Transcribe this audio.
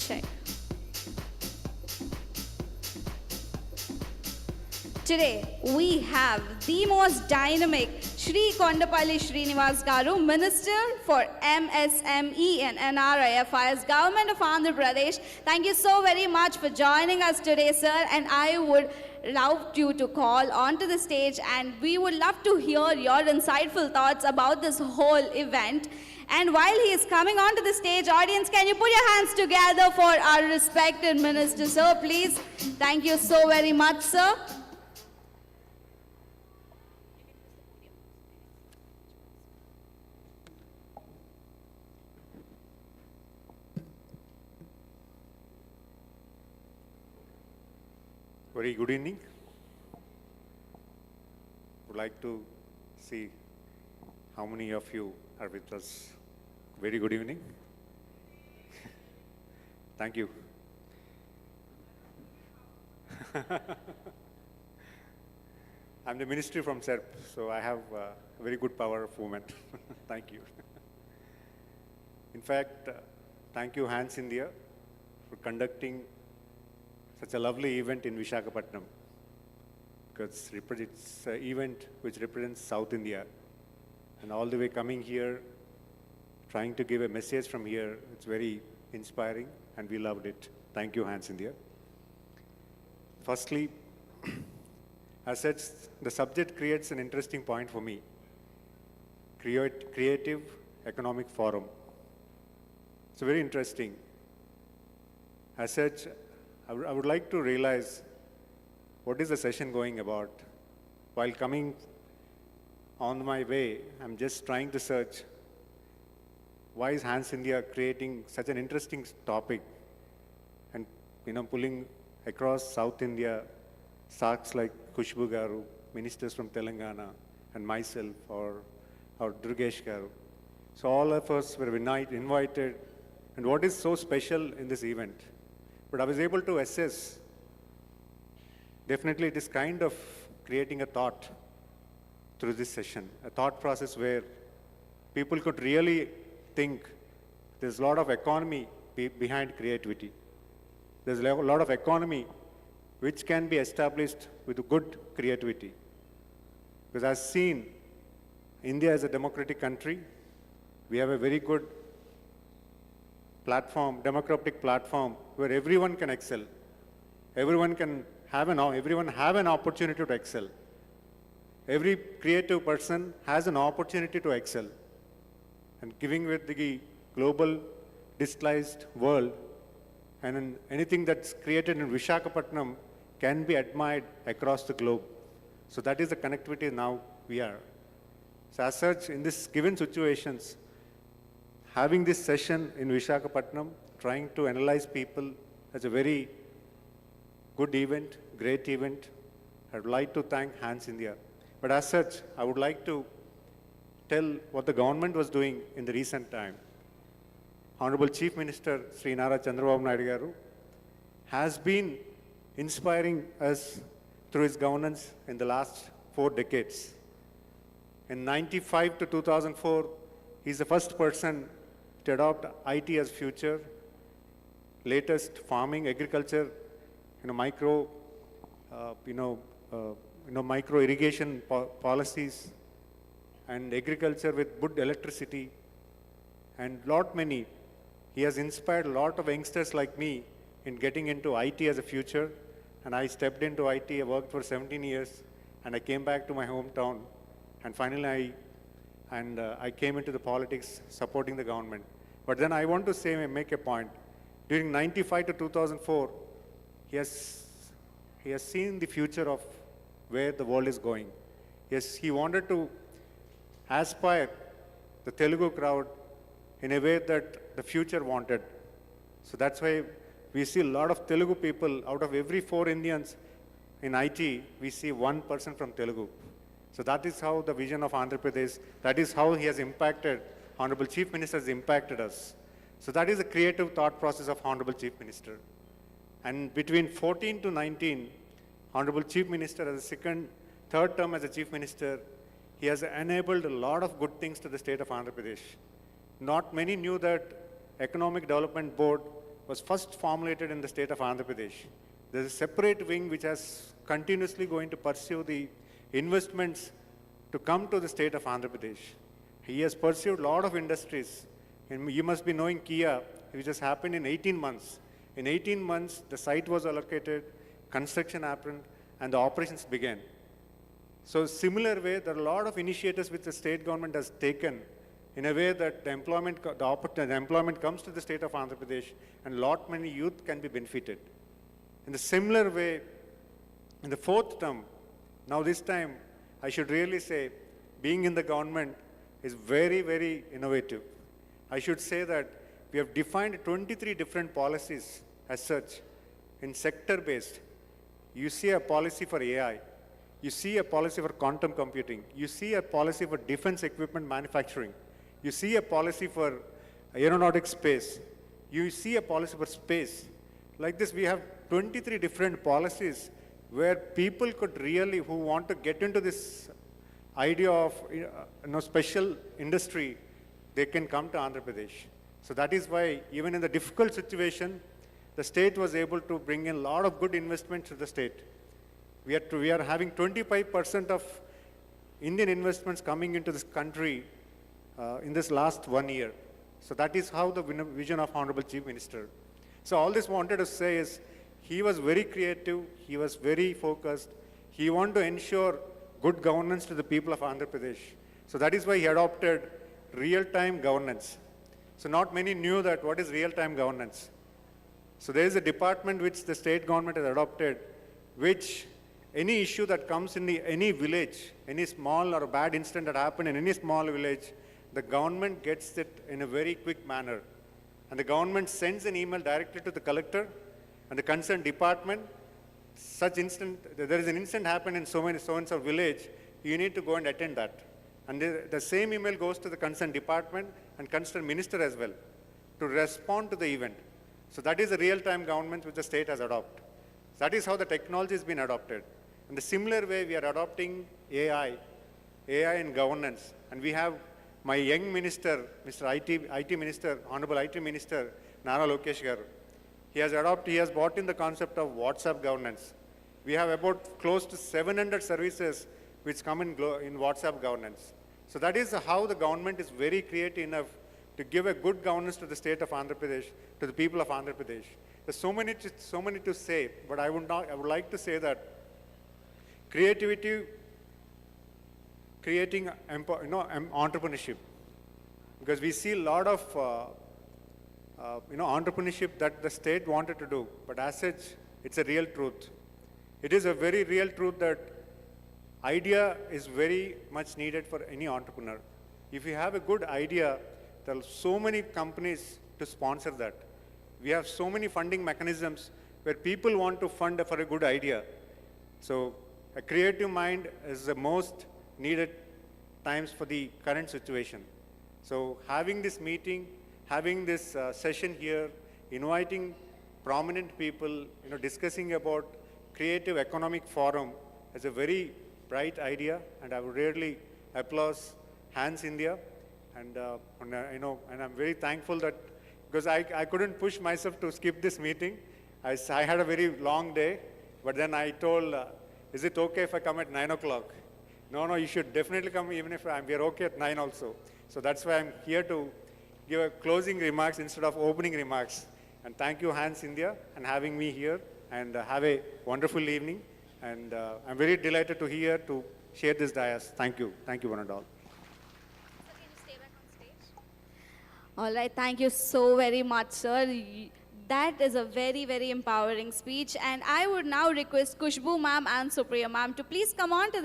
check. Today, we have the most dynamic Shri Kondapalli Srinivas Garu, Minister for MSME and NRI Affairs, Government of Andhra Pradesh. Thank you so very much for joining us today, sir. And I would love you to call onto the stage, and we would love to hear your insightful thoughts about this whole event. And while he is coming onto the stage, audience, can you put your hands together for our respected minister, sir, please? Thank you so very much, sir. Very good evening. Would like to see how many of you are with us. Very good evening. Thank you. I'm the ministry from SERP, so I have very good power of movement. Thank you. In fact, thank you, Hans India, for conducting such a lovely event in Visakhapatnam, because it's an event which represents South India, and all the way coming here, trying to give a message from here, it's very inspiring, and we loved it. Thank you, Hans India. Firstly, as such, the subject creates an interesting point for me. Creative Economic Forum. It's very interesting. As such, I would like to realize what is the session going about. While coming on my way, I'm just trying to search why is Hans India creating such an interesting topic and pulling across South India stars like Khushbu Garu, ministers from Telangana, and myself, or Durgesh Garu. So all of us were invited, and what is so special in this event? But I was able to assess, definitely it is kind of creating a thought through this session, a thought process where people could really think there's a lot of economy behind creativity. There's a lot of economy which can be established with good creativity. Because as seen, India is a democratic country. We have a very good platform, democratic platform, where everyone can excel. Everyone have an opportunity to excel. Every creative person has an opportunity to excel. And giving with the global digitalized world, and anything that's created in Visakhapatnam can be admired across the globe. So that is the connectivity now we are. So as such, in this given situations, having this session in Visakhapatnam, trying to analyze people as a very good event, great event. I would like to thank Hans India. But as such, I would like to tell what the government was doing in the recent time. Honorable Chief Minister Sri Nara Chandrababu Naidu Garu has been inspiring us through his governance in the last 4 decades. In 95 to 2004, he's the first person to adopt IT as future, latest farming, agriculture, micro irrigation policies, and agriculture with good electricity, and lot many. He has inspired a lot of youngsters like me in getting into IT as a future, and I stepped into IT. I worked for 17 years, and I came back to my hometown, and finally I came into the politics supporting the government. But then I want to make a point. During 95 to 2004, he has seen the future of where the world is going. Yes, he wanted to aspire the Telugu crowd in a way that the future wanted. So that's why we see a lot of Telugu people. Out of every 4 Indians in IT, we see 1 person from Telugu. So that is how the vision of Andhra Pradesh, that is how he has impacted, Honorable Chief Minister has impacted us. So that is the creative thought process of Honorable Chief Minister. And between 14 to 19, Honorable Chief Minister as a third term as a Chief Minister, he has enabled a lot of good things to the state of Andhra Pradesh. Not many knew that Economic Development Board was first formulated in the state of Andhra Pradesh. There's a separate wing which has continuously going to pursue the investments to come to the state of Andhra Pradesh. He has pursued a lot of industries. And you must be knowing Kia, which has happened in 18 months. In 18 months, the site was allocated, construction happened, and the operations began. So similar way, there are a lot of initiatives which the state government has taken in a way that the employment comes to the state of Andhra Pradesh and lot many youth can be benefited. In the similar way, in the fourth term, now this time, I should really say, being in the government is very, very innovative. I should say that we have defined 23 different policies as such in sector-based. You see a policy for AI. You see a policy for quantum computing. You see a policy for defense equipment manufacturing. You see a policy for aeronautic space. You see a policy for space. Like this, we have 23 different policies where people could really, who want to get into this idea of special industry, they can come to Andhra Pradesh. So that is why, even in the difficult situation, the state was able to bring in a lot of good investments to the state. We are having 25% of Indian investments coming into this country in this last 1 year. So that is how the vision of Honorable Chief Minister. So all this wanted to say is, he was very creative, he was very focused, he wanted to ensure good governance to the people of Andhra Pradesh. So that is why he adopted real-time governance. So not many knew that what is real-time governance. So there is a department which the state government has adopted, which any issue that comes in any village, any small or bad incident that happened in any small village, the government gets it in a very quick manner. And the government sends an email directly to the collector and the concerned department. Such incident, there is an incident happened in so-and-so village, you need to go and attend that. And the same email goes to the concerned department and concerned minister as well to respond to the event. So that is the real-time government which the state has adopted. That is how the technology has been adopted. In the similar way, we are adopting AI in governance. And we have my young minister, Mr. IT Minister, Honorable IT Minister, Nara Lokesh Garu. He has brought in the concept of WhatsApp governance. We have about close to 700 services which come in WhatsApp governance. So that is how the government is very creative enough to give a good governance to the state of Andhra Pradesh, to the people of Andhra Pradesh. There's so many to say, but I would like to say that creativity, creating entrepreneurship, because we see a lot of entrepreneurship that the state wanted to do, but as such, it's a real truth. It is a very real truth that idea is very much needed for any entrepreneur. If you have a good idea, there are so many companies to sponsor that. We have so many funding mechanisms where people want to fund for a good idea. So a creative mind is the most needed times for the current situation. So having this meeting, having this session here, inviting prominent people, discussing about creative economic forum is a very bright idea, and I would really applaud Hans India, and I'm very thankful that, because I couldn't push myself to skip this meeting. I had a very long day, but then I told, is it okay if I come at 9 o'clock? No, you should definitely come, even if we're okay at 9 also. So that's why I'm here to give a closing remarks instead of opening remarks. And thank you, Hans India, and having me here, and have a wonderful evening. And I'm very delighted to share this dais. Thank you, one and all. All right, thank you so very much, sir. That is a very, very empowering speech. And I would now request Kushbu ma'am and Supriya ma'am to please come on to